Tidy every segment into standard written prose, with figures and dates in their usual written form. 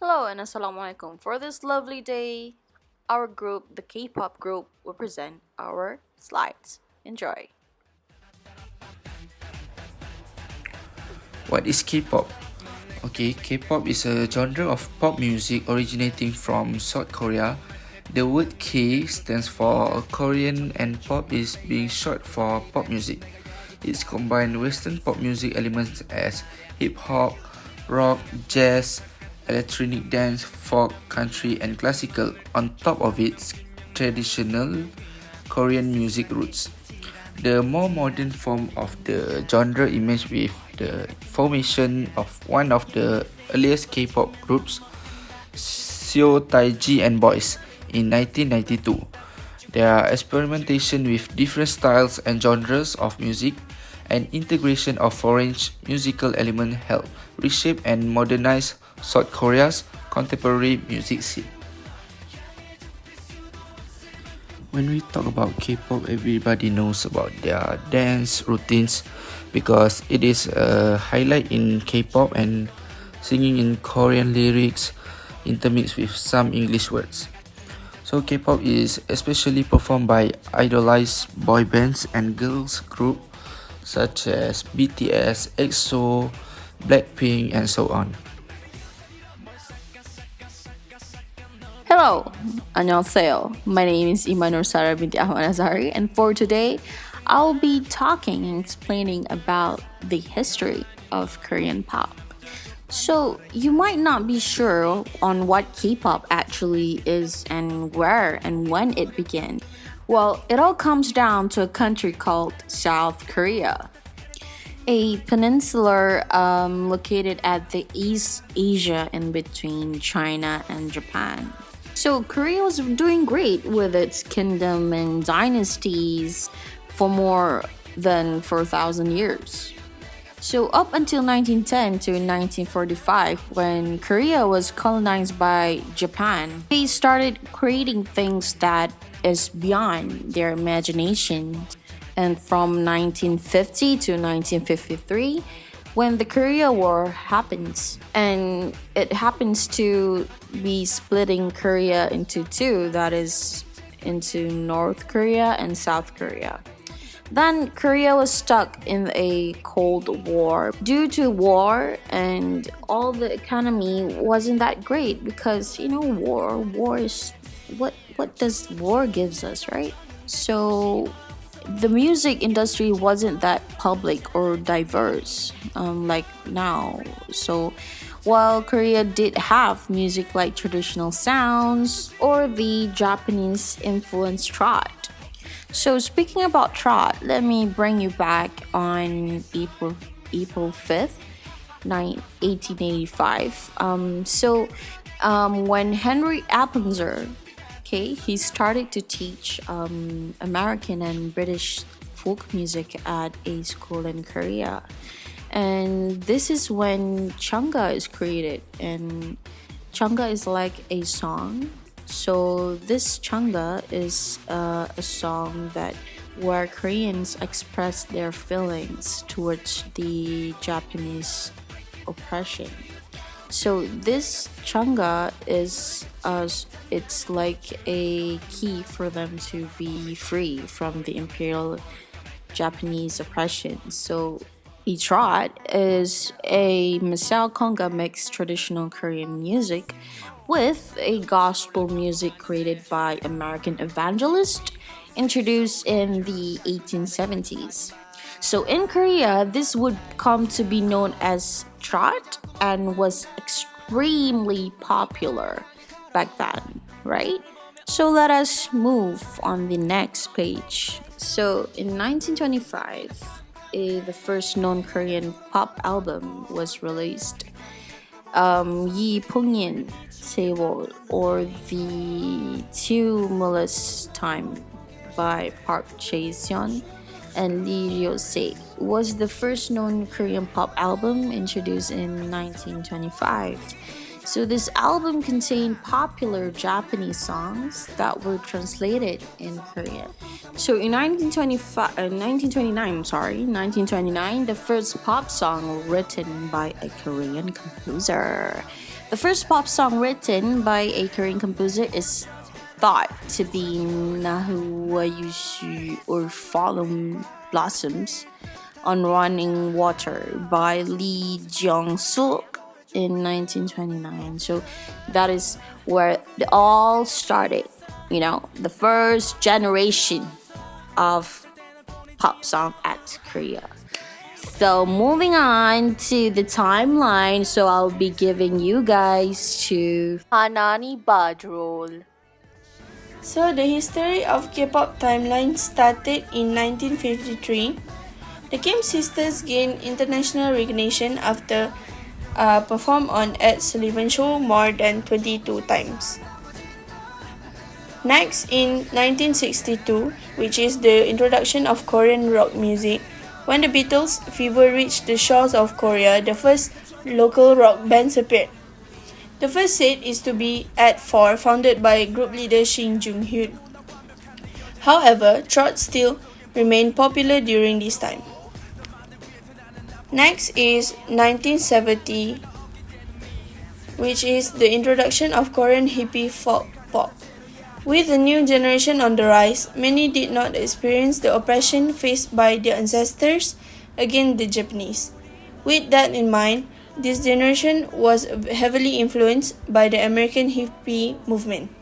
Hello and assalamualaikum. For this lovely day, our group, the K-pop group, will present our slides. Enjoy. What is K-pop? Okay, K-pop is a genre of pop music originating from South Korea. The word K stands for Korean and pop is being short for pop music. It's combined Western pop music elements as hip hop, rock, jazz, electronic dance, folk, country, and classical on top of its traditional Korean music roots. The more modern form of the genre emerged with the formation of one of the earliest K-pop groups, Seo Taiji and Boys, in 1992. Their experimentation with different styles and genres of music and integration of foreign musical elements helped reshape and modernize South Korea's contemporary music scene. When we talk about K-pop, everybody knows about their dance routines because it is a highlight in K-pop and singing in Korean lyrics intermixed with some English words. So K-pop is especially performed by idolized boy bands and girls group such as BTS, EXO, Blackpink, and so on. Hello, annyeonghaseyo. My name is Imanur Sara binti Ahmad Azari, and for today, I'll be talking and explaining about the history of Korean pop. So, you might not be sure on what K-pop actually is and where and when it began. Well, it all comes down to a country called South Korea, a peninsula located at the East Asia in between China and Japan. So Korea was doing great with its kingdom and dynasties for more than 4,000 years. So up until 1910 to 1945, when Korea was colonized by Japan, they started creating things that is beyond their imagination. And from 1950 to 1953, when the Korea War happens, and it happens to be splitting Korea into two, that is, into North Korea and South Korea. Then Korea was stuck in a Cold War. Due to war and all the economy wasn't that great because war is what does war gives us, right? So the music industry wasn't that public or diverse like now. So while Korea did have music like traditional sounds or the Japanese influenced trot. So speaking about trot, let me bring you back on April 5th, 1885. When Henry Appenzler, okay, he started to teach American and British folk music at a school in Korea. And this is when Changa is created. And Changa is like a song. So this Changa is a song that where Koreans express their feelings towards the Japanese oppression. So this changa is it's like a key for them to be free from the imperial Japanese oppression. So a trot is a Masao conga mixed traditional Korean music with a gospel music created by American evangelist introduced in the 1870s. So in Korea, this would come to be known as trot and was extremely popular back then, right? So let us move on the next page. So in 1925, the first known Korean pop album was released. Yi Pungin Sewol, or The Tumultuous Time by Park Chae-seon and Lee Ryo-se was the first known Korean pop album introduced in 1925. So this album contained popular Japanese songs that were translated in Korean. So in 1929, the first pop song written by a Korean composer. The first pop song written by a Korean composer is thought to be Nahua Yushu or Fallen Blossoms on Running Water by Lee Jong Suk in 1929. So that is where it all started. The first generation of pop song at Korea. So moving on to the timeline, so I'll be giving you guys to Hanani Badrol. So the history of K-pop timeline started in 1953. The Kim sisters gained international recognition after performed on Ed Sullivan Show more than 22 times. Next, in 1962, which is the introduction of Korean rock music, when the Beatles' fever reached the shores of Korea, the first local rock bands appeared. The first set is to be at 4, founded by group leader Shin Jung-hyun. However, trot still remained popular during this time. Next is 1970, which is the introduction of Korean hippie folk pop. With the new generation on the rise, many did not experience the oppression faced by their ancestors against the Japanese. With that in mind, this generation was heavily influenced by the American hippie movement.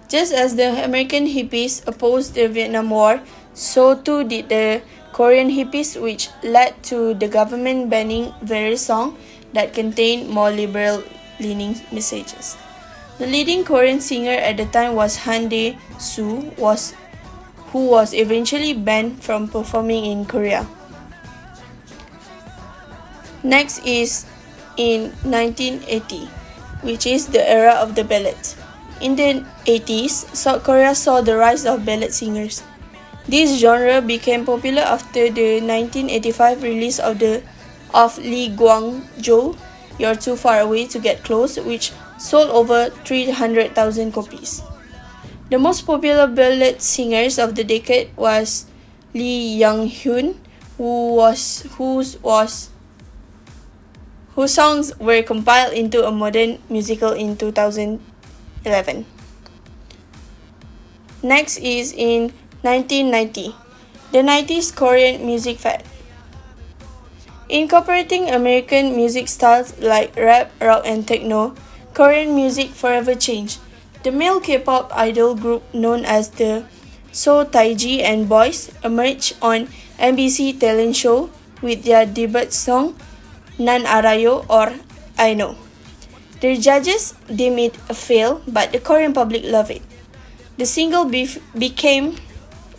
Just as the American hippies opposed the Vietnam War, so too did the Korean hippies, which led to the government banning various songs that contained more liberal-leaning messages. The leading Korean singer at the time was Han Dae-soo, who was eventually banned from performing in Korea. Next is in 1980, which is the era of the ballads. In the 80s, South Korea saw the rise of ballad singers. This genre became popular after the 1985 release of Lee Kwang-jo, You're Too Far Away to Get Close, which sold over 300,000 copies. The most popular ballad singers of the decade was Lee Young-hyun, whose songs were compiled into a modern musical in 2011. Next is in 1990, the 90s Korean music fad. Incorporating American music styles like rap, rock, and techno, Korean music forever changed. The male K-pop idol group known as the So Taiji and Boys emerged on MBC talent show with their debut song Nan Arayo or I Know. The judges deemed it a fail, but the Korean public loved it. The single became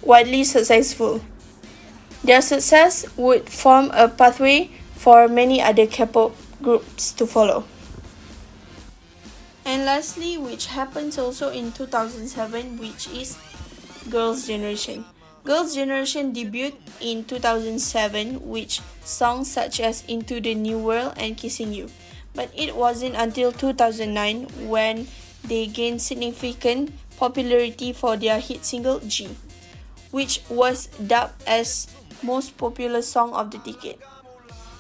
widely successful. Their success would form a pathway for many other K-pop groups to follow. And lastly, which happens also in 2007, which is Girls' Generation. Girls' Generation debuted in 2007 with songs such as Into the New World and Kissing You. But it wasn't until 2009 when they gained significant popularity for their hit single G, which was dubbed as most popular song of the decade.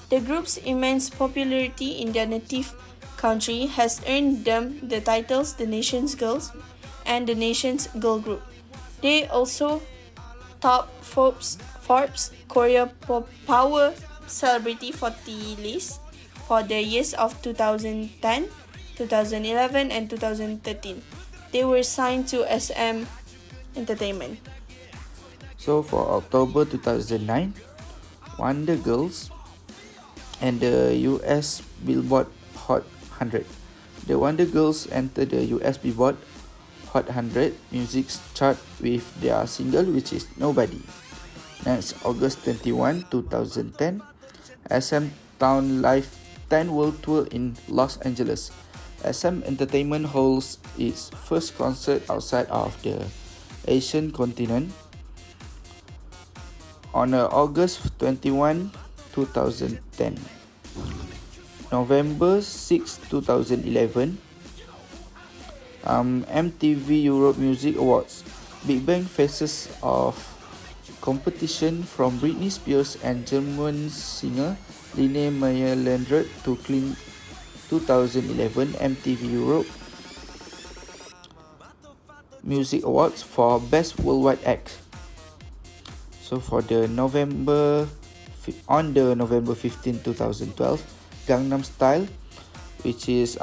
The group's immense popularity in their native country has earned them the titles The Nation's Girls and The Nation's Girl Group. They also topped Forbes Korea Power Celebrity 40 list for the years of 2010, 2011, and 2013. They were signed to SM Entertainment. So for October 2009, Wonder Girls and the US Billboard Hot 100. The Wonder Girls entered the US Billboard Hot 100 music chart with their single, which is Nobody. Next, August 21, 2010, SM Town Live 10 World Tour in Los Angeles. SM Entertainment holds its first concert outside of the Asian continent. On August 21, 2010. November 6, 2011, MTV Europe Music Awards. Big Bang faces off competition from Britney Spears and German singer Line Meyer Landrut to claim 2011 MTV Europe Music Awards for Best Worldwide Act. So on the November 15, 2012, Gangnam Style, which is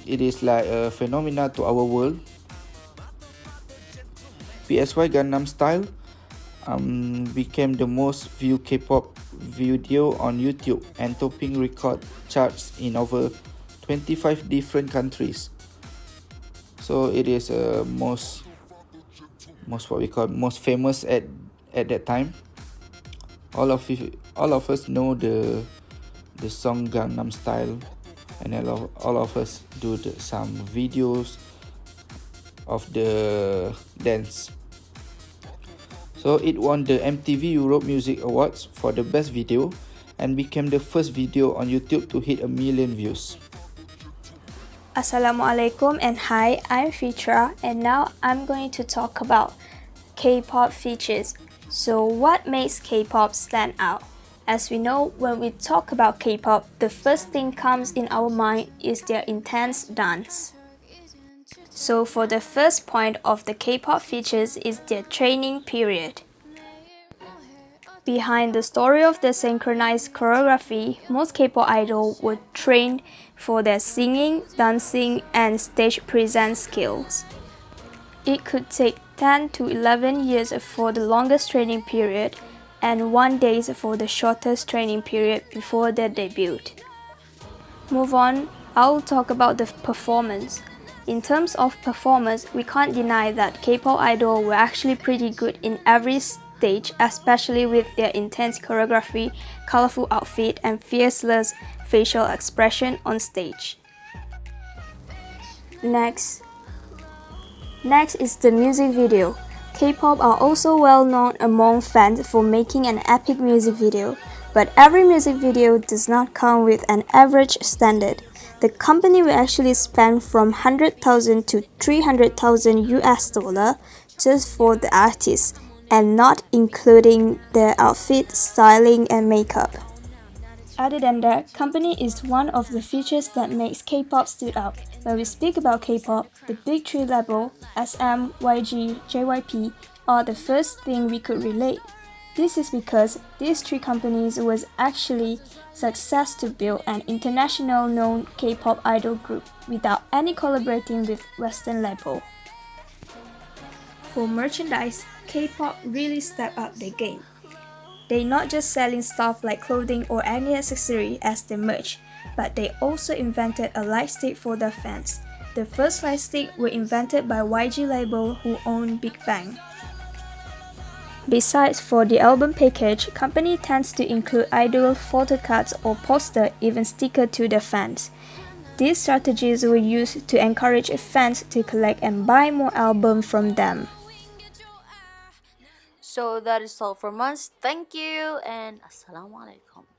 it is like a phenomena to our world. PSY Gangnam Style became the most viewed K-pop video on YouTube and topping record charts in over 25 different countries. So it is most what we call most famous at that time. All of us know the song Gangnam Style, and all of us do some videos of the dance. So it won the MTV Europe Music Awards for the best video and became the first video on YouTube to hit 1 million views. Assalamualaikum and hi, I'm Fitra and now I'm going to talk about K-pop features. So what makes K-pop stand out? As we know, when we talk about K-pop, the first thing comes in our mind is their intense dance. So for the first point of the K-pop features is their training period. Behind the story of the synchronized choreography, most K-pop idols were trained for their singing, dancing, and stage presence skills. It could take 10 to 11 years for the longest training period and 1 day for the shortest training period before their debut. Move on, I'll talk about the performance. In terms of performance, we can't deny that K-pop idols were actually pretty good in every stage, especially with their intense choreography, colorful outfit, and fearless facial expression on stage. Next is the music video. K-pop are also well known among fans for making an epic music video, but every music video does not come with an average standard. The company will actually spend from 100,000 to 300,000 US$ just for the artists, and not including their outfit, styling, and makeup. Other than that, company is one of the features that makes K-pop stood out. When we speak about K-pop, the big three label, SM, YG, JYP, are the first thing we could relate. This is because these three companies was actually success to build an international known K-pop idol group without any collaborating with Western label. For merchandise, K-pop really stepped up their game. They not just selling stuff like clothing or any accessory as their merch, but they also invented a light stick for their fans. The first light stick were invented by YG label who own Big Bang. Besides, for the album package, company tends to include idol photo cards or poster, even sticker to their fans. These strategies were used to encourage fans to collect and buy more albums from them. So that is all from us. Thank you and Assalamualaikum.